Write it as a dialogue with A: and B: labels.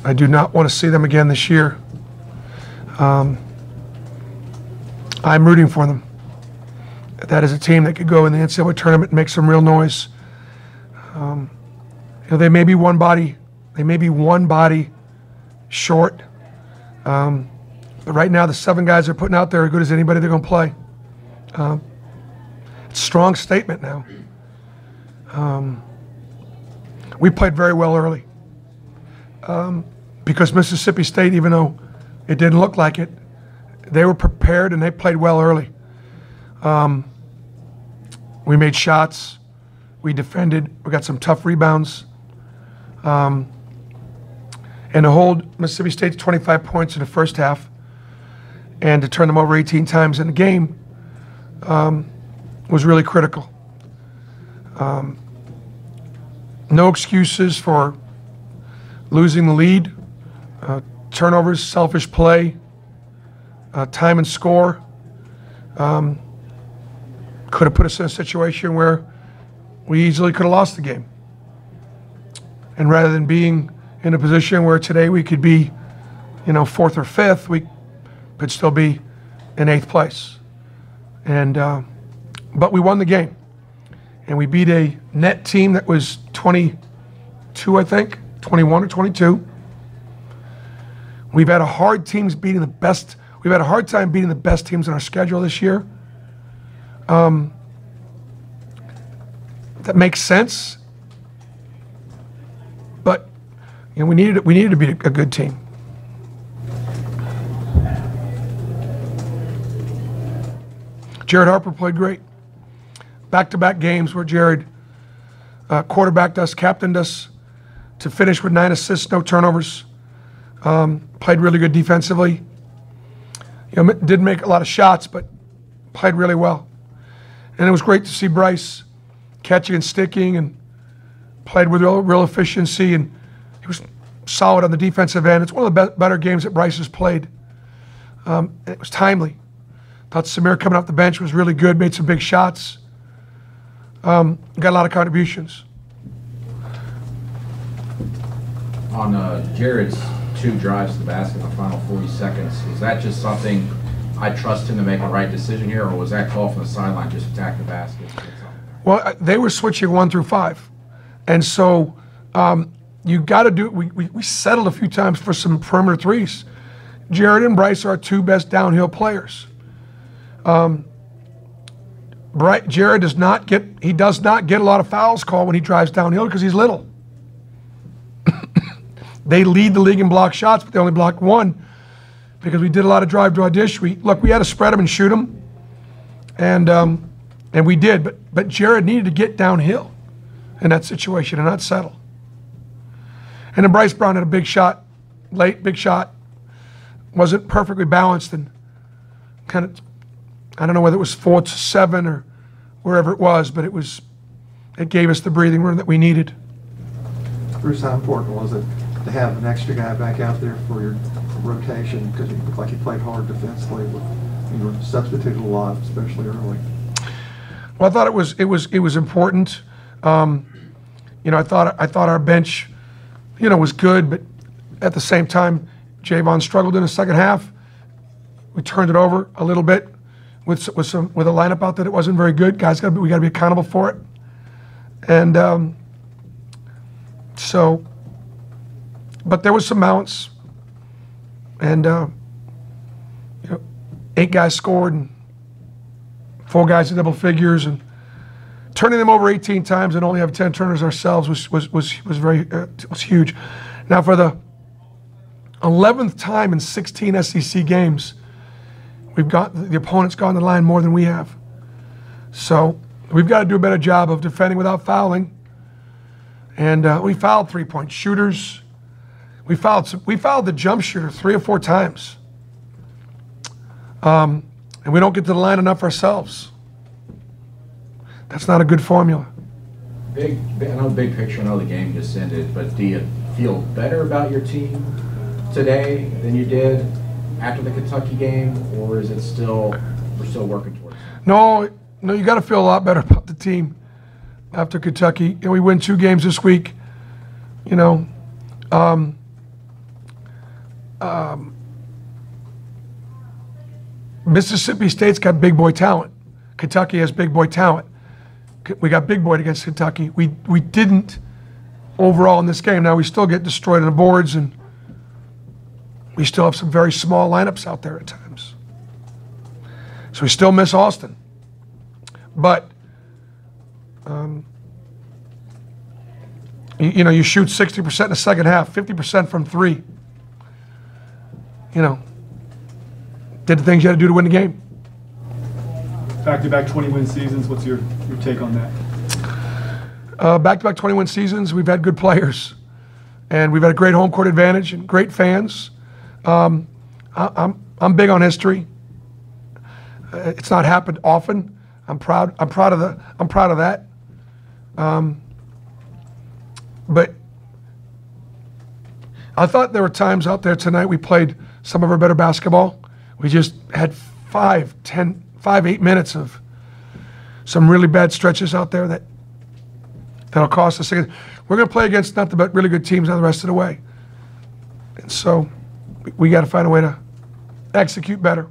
A: I do not want to see them again this year. I'm rooting for them. That is a team that could go in the NCAA tournament and make some real noise. They may be one body short. But right now, the 7 guys they're putting out there are as good as anybody they're going to play. It's a strong statement now. We played very well early. Because Mississippi State, even though it didn't look like it, they were prepared and they played well early. We made shots. We defended. We got some tough rebounds. And to hold Mississippi State to 25 points in the first half and to turn them over 18 times in the game was really critical. No excuses for losing the lead. Turnovers, selfish play, time and score could have put us in a situation where we easily could have lost the game. And rather than being in a position where today we could be, 4th or 5th, we could still be in 8th place. And but we won the game, and we beat a net team that was 22, I think, 21 or 22. We've had a hard time beating the best teams in our schedule this year. That makes sense, but we needed to be a good team. Jared Harper played great. Back-to-back games where Jared quarterbacked us, captained us to finish with 9 assists, no turnovers. Played really good defensively. Didn't make a lot of shots, but played really well. And it was great to see Bryce catching and sticking and played with real efficiency, and he was solid on the defensive end. It's one of the better games that Bryce has played. It was timely. Thought Samir coming off the bench was really good, made some big shots. Got a lot of contributions.
B: On Jared's 2 drives to the basket in the final 40 seconds, was that just something, I trust him to make the right decision here, or was that call from the sideline, just attack the basket?
A: Well, they were switching 1 through 5. And so you got to do, we settled a few times for some perimeter threes. Jared and Bryce are our 2 best downhill players. Jared does not get a lot of fouls called when he drives downhill because he's little. They lead the league in block shots, but they only blocked 1 because we did a lot of drive, draw, dish. We had to spread them and shoot them, and we did. But Jared needed to get downhill in that situation and not settle. And then Bryce Brown had a big shot, big shot. Wasn't perfectly balanced and kind of, I don't know whether it was 4 to 7 or wherever it was, but it gave us the breathing room that we needed.
C: Bruce, how important was it to have an extra guy back out there for your rotation, because it looked like you played hard defensively, you were substituted a lot, especially early?
A: Well, I thought it was important. I thought our bench, was good, but at the same time, Javon struggled in the second half. We turned it over a little bit with a lineup out that it wasn't very good. Guys, we got to be accountable for it, and but there was some balance, and 8 guys scored and 4 guys in double figures, and turning them over 18 times and only have 10 turners ourselves was huge. Now, for the 11th time in 16 SEC games, the opponent's gone to the line more than we have. So we've got to do a better job of defending without fouling. And we fouled 3-point shooters. We fouled the jump shooter 3 or 4 times. And we don't get to the line enough ourselves. That's not a good formula.
B: I know big picture, I know the game just ended, but do you feel better about your team today than you did after the Kentucky game, or is it we're still working towards it?
A: No, you got to feel a lot better about the team after Kentucky. We win 2 games this week. Mississippi State's got big boy talent. Kentucky has big boy talent. We got big boy against Kentucky. We didn't overall in this game. Now we still get destroyed on the boards, and we still have some very small lineups out there at times. So we still miss Austin. But you shoot 60% in the second half, 50% from three. Did the things you had to do to win the game.
D: Back-to-back 20-win seasons. What's your take on that?
A: Back-to-back 21 seasons. We've had good players, and we've had a great home court advantage and great fans. I'm big on history. It's not happened often. I'm proud of that. But I thought there were times out there tonight we played some of our better basketball. We just had 5, 8 minutes of some really bad stretches out there that'll cost us. We're going to play against nothing but really good teams on the rest of the way. And so we got to find a way to execute better.